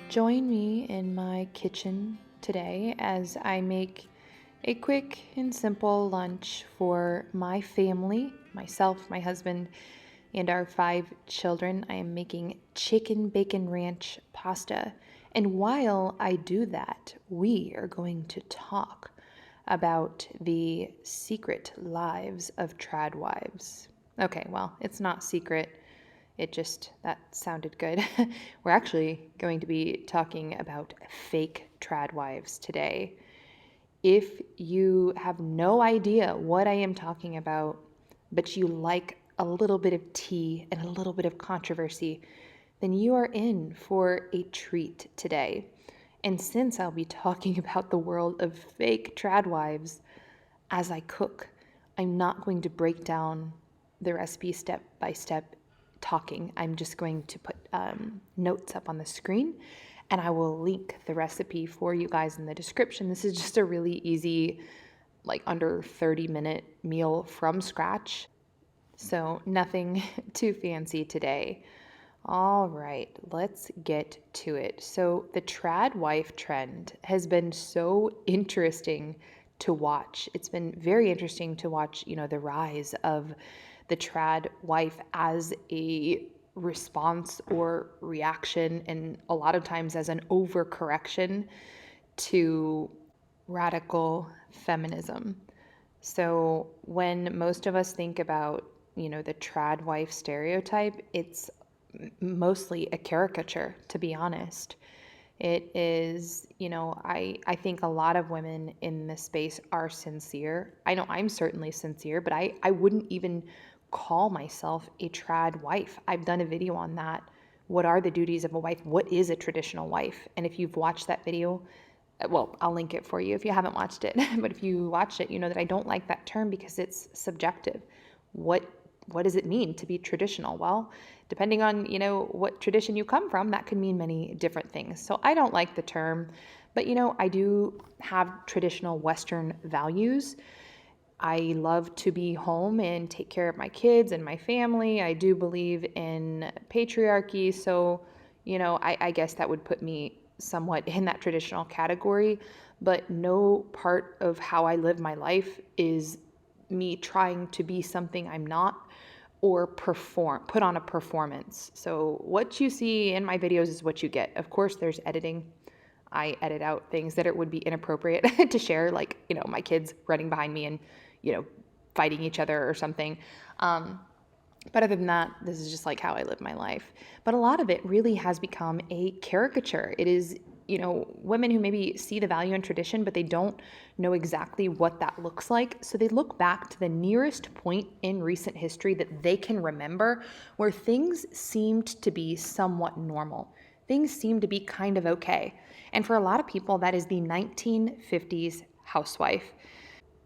Join me in my kitchen today as I make a quick and simple lunch for my family, myself, my husband, and our 5 children. I am making chicken bacon ranch pasta. And while I do that, we are going to talk about the secret lives of tradwives. Okay, well, it's not secret. That sounded good. We're actually going to be talking about fake tradwives today. If you have no idea what I am talking about, but you like a little bit of tea and a little bit of controversy, then you are in for a treat today. And since I'll be talking about the world of fake tradwives as I cook, I'm not going to break down the recipe step by step talking. I'm just going to put notes up on the screen, and I will link the recipe for you guys in the description. This is just a really easy, like under 30-minute meal from scratch. So nothing too fancy today. All right, let's get to it. So the trad wife trend has been so interesting to watch. It's been very interesting to watch, the rise of the trad wife as a response or reaction, and a lot of times as an overcorrection to radical feminism. So when most of us think about, the trad wife stereotype, it's mostly a caricature, to be honest. It is, I think a lot of women in this space are sincere. I know I'm certainly sincere, but I wouldn't even call myself a trad wife. I've done a video on that. What are the duties of a wife? What is a traditional wife? And if you've watched that video, well, I'll link it for you if you haven't watched it. But if you watched it, you know that I don't like that term because it's subjective. What does it mean to be traditional? Well, depending on, what tradition you come from, that could mean many different things. So I don't like the term, but I do have traditional Western values. I love to be home and take care of my kids and my family. I do believe in patriarchy. So, I guess that would put me somewhat in that traditional category. But no part of how I live my life is me trying to be something I'm not or put on a performance. So what you see in my videos is what you get. Of course, there's editing. I edit out things that it would be inappropriate to share, like, my kids running behind me and, fighting each other or something. But other than that, this is just like how I live my life. But a lot of it really has become a caricature. It is, women who maybe see the value in tradition, but they don't know exactly what that looks like. So they look back to the nearest point in recent history that they can remember where things seemed to be somewhat normal. Things seem to be kind of okay. And for a lot of people, that is the 1950s housewife.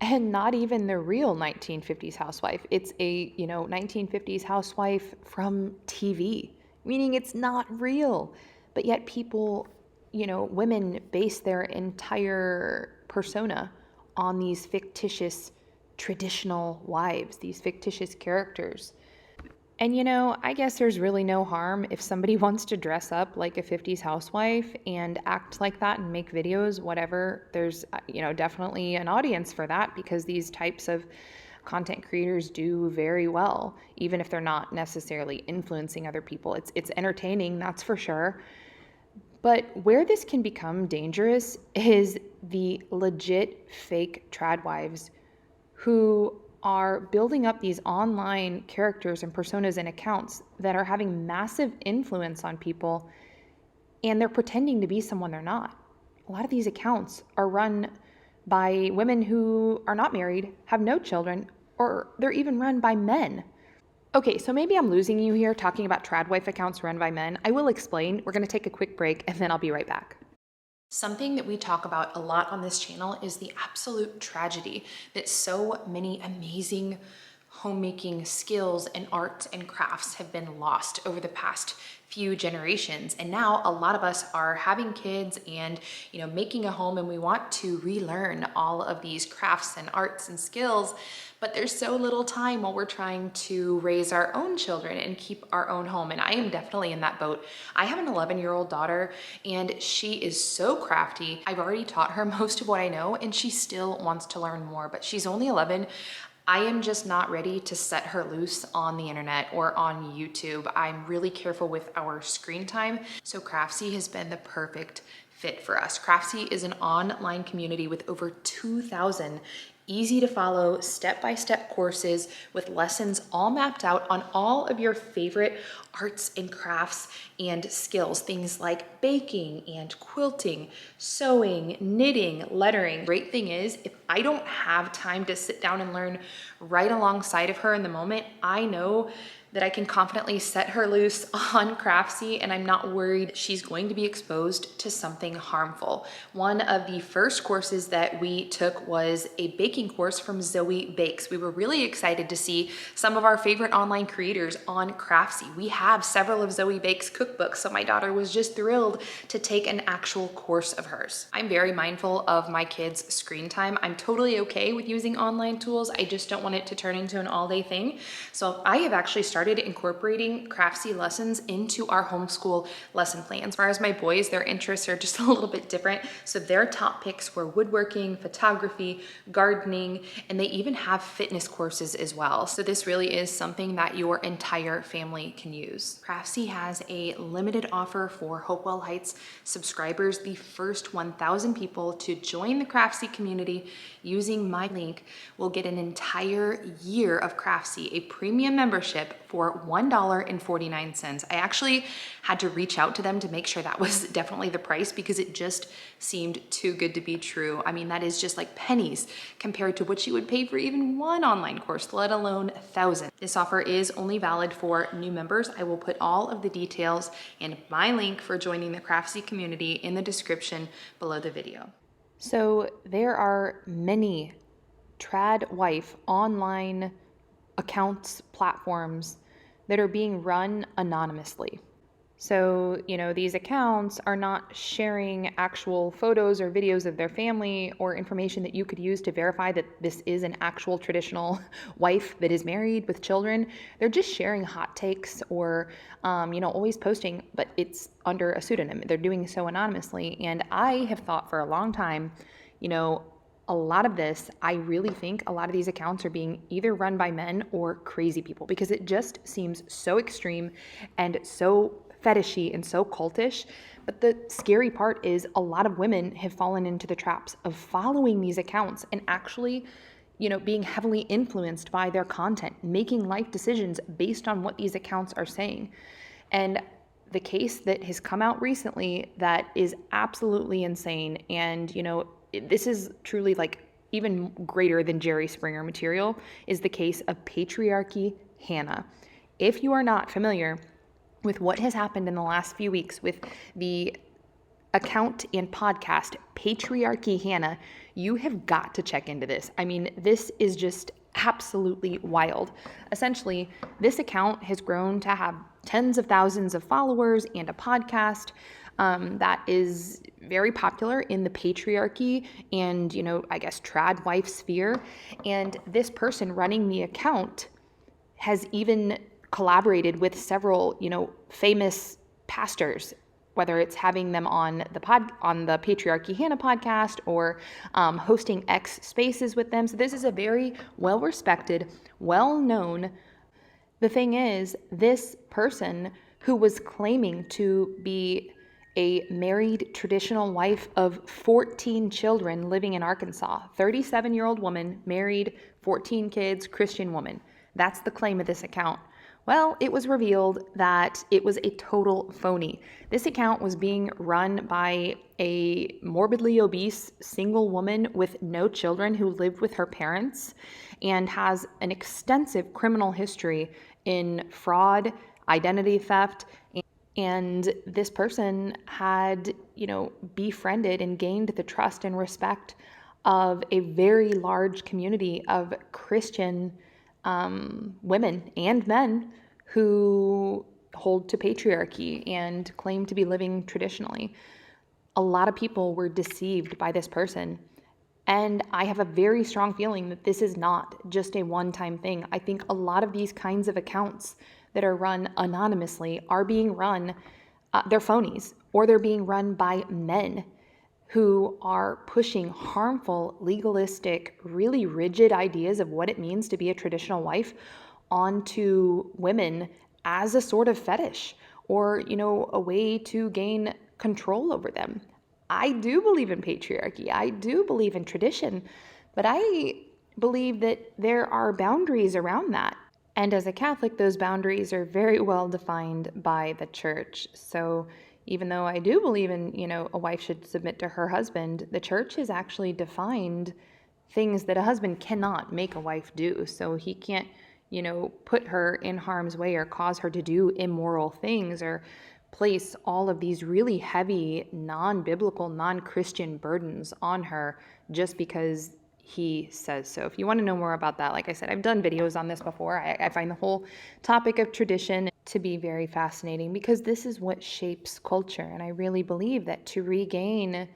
And not even the real 1950s housewife. It's a, 1950s housewife from TV, meaning it's not real. But yet people, women base their entire persona on these fictitious traditional wives, these fictitious characters. And I guess there's really no harm if somebody wants to dress up like a 50s housewife and act like that and make videos, whatever. There's, definitely an audience for that because these types of content creators do very well, even if they're not necessarily influencing other people. It's entertaining, that's for sure. But where this can become dangerous is the legit fake tradwives who are building up these online characters and personas and accounts that are having massive influence on people, and they're pretending to be someone they're not. A lot of these accounts are run by women who are not married, have no children, or they're even run by men. Okay, so maybe I'm losing you here talking about tradwife accounts run by men. I will explain. We're going to take a quick break and then I'll be right back. Something that we talk about a lot on this channel is the absolute tragedy that so many amazing homemaking skills and arts and crafts have been lost over the past few generations. And now a lot of us are having kids and, making a home, and we want to relearn all of these crafts and arts and skills, but there's so little time while we're trying to raise our own children and keep our own home. And I am definitely in that boat. I have an 11-year-old daughter, and she is so crafty. I've already taught her most of what I know, and she still wants to learn more, but she's only 11. I am just not ready to set her loose on the internet or on YouTube. I'm really careful with our screen time. So Craftsy has been the perfect fit for us. Craftsy is an online community with over 2,000 easy to follow step-by-step courses with lessons all mapped out on all of your favorite arts and crafts and skills, things like baking and quilting, sewing, knitting, lettering. Great thing is, if I don't have time to sit down and learn right alongside of her in the moment, I know that I can confidently set her loose on Craftsy, and I'm not worried she's going to be exposed to something harmful. One of the first courses that we took was a baking course from Zoe Bakes. We were really excited to see some of our favorite online creators on Craftsy. We have several of Zoe Bakes' cookbooks, so my daughter was just thrilled to take an actual course of hers. I'm very mindful of my kids' screen time. I'm totally okay with using online tools. I just don't want it to turn into an all-day thing. So I have actually started incorporating Craftsy lessons into our homeschool lesson plans. As far as my boys, their interests are just a little bit different. So their top picks were woodworking, photography, gardening, and they even have fitness courses as well. So this really is something that your entire family can use. Craftsy has a limited offer for Hopewell Heights subscribers. The first 1,000 people to join the Craftsy community using my link will get an entire year of Craftsy, a premium membership for $1.49. I actually had to reach out to them to make sure that was definitely the price, because it just seemed too good to be true. I mean, that is just like pennies compared to what you would pay for even one online course, let alone 1,000. This offer is only valid for new members. I will put all of the details and my link for joining the Craftsy community in the description below the video. So there are many tradwife online accounts, platforms that are being run anonymously. So, these accounts are not sharing actual photos or videos of their family or information that you could use to verify that this is an actual traditional wife that is married with children. They're just sharing hot takes or, always posting, but it's under a pseudonym. They're doing so anonymously. And I have thought for a long time, a lot of this, I really think a lot of these accounts are being either run by men or crazy people, because it just seems so extreme and so fetishy and so cultish. But the scary part is a lot of women have fallen into the traps of following these accounts and actually, being heavily influenced by their content, making life decisions based on what these accounts are saying. And the case that has come out recently that is absolutely insane, and, this is truly like even greater than Jerry Springer material, is the case of Patriarchy Hannah. If you are not familiar with what has happened in the last few weeks with the account and podcast Patriarchy Hannah, you have got to check into this. I mean, this is just absolutely wild. Essentially, this account has grown to have tens of thousands of followers and a podcast that is very popular in the patriarchy and, tradwife sphere. And this person running the account has even collaborated with several, famous pastors, whether it's having them on the Patriarchy Hannah podcast or hosting X spaces with them. So this is a very well-respected, well-known. The thing is, this person who was claiming to be a married traditional wife of 14 children living in Arkansas, 37-year-old woman, married, 14 kids, Christian woman. That's the claim of this account. Well, it was revealed that it was a total phony. This account was being run by a morbidly obese single woman with no children who lived with her parents and has an extensive criminal history in fraud, identity theft, and this person had, befriended and gained the trust and respect of a very large community of Christian women and men who hold to patriarchy and claim to be living traditionally. A lot of people were deceived by this person. And I have a very strong feeling that this is not just a one-time thing. I think a lot of these kinds of accounts that are run anonymously are being run, they're phonies, or they're being run by men who are pushing harmful, legalistic, really rigid ideas of what it means to be a traditional wife onto women as a sort of fetish or, a way to gain control over them. I do believe in patriarchy. I do believe in tradition, but I believe that there are boundaries around that. And as a Catholic, those boundaries are very well defined by the church. So even though I do believe in, a wife should submit to her husband, the church has actually defined things that a husband cannot make a wife do. So he can't, put her in harm's way or cause her to do immoral things or place all of these really heavy, non-biblical, non-Christian burdens on her just because he says so. If you want to know more about that, like I said, I've done videos on this before. I find the whole topic of tradition to be very fascinating because this is what shapes culture. And I really believe that to regain,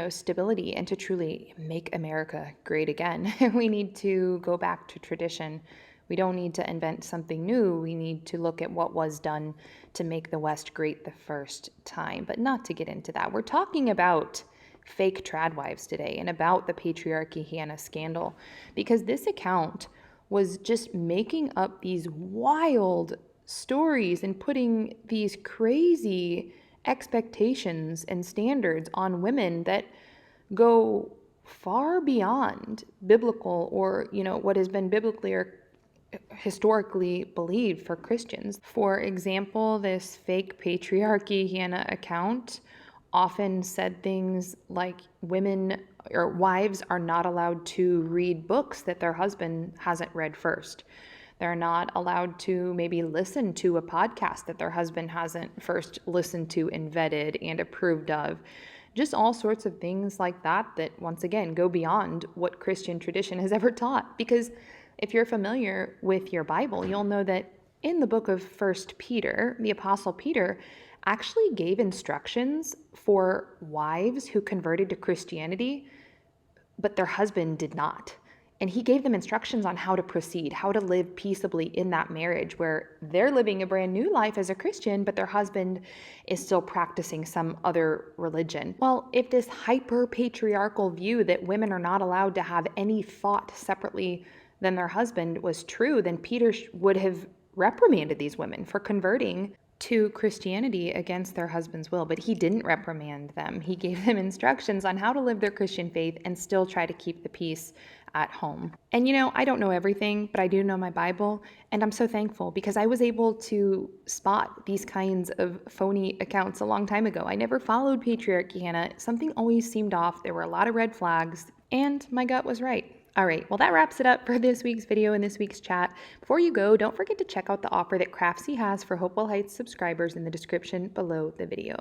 stability and to truly make America great again, we need to go back to tradition. We don't need to invent something new. We need to look at what was done to make the West great the first time, but not to get into that. We're talking about fake tradwives today and about the patriarchy Hannah scandal because this account was just making up these wild stories and putting these crazy expectations and standards on women that go far beyond biblical or, what has been biblically or historically believed for Christians. For example, this fake patriarchy Hannah account often said things like women or wives are not allowed to read books that their husband hasn't read first. They're not allowed to maybe listen to a podcast that their husband hasn't first listened to and vetted and approved of. Just all sorts of things like that that, once again, go beyond what Christian tradition has ever taught. Because if you're familiar with your Bible, you'll know that in the book of 1 Peter, the Apostle Peter actually gave instructions for wives who converted to Christianity, but their husband did not. And he gave them instructions on how to proceed, how to live peaceably in that marriage where they're living a brand new life as a Christian, but their husband is still practicing some other religion. Well, if this hyper-patriarchal view that women are not allowed to have any thought separately than their husband was true, then Peter would have reprimanded these women for converting to Christianity against their husband's will, but he didn't reprimand them. He gave them instructions on how to live their Christian faith and still try to keep the peace at home. And I don't know everything, but I do know my Bible, and I'm so thankful because I was able to spot these kinds of phony accounts a long time ago. I never followed patriarchy, Hannah. Something always seemed off. There were a lot of red flags, and my gut was right. All right, well, that wraps it up for this week's video and this week's chat. Before you go, don't forget to check out the offer that Craftsy has for Hopewell Heights subscribers in the description below the video.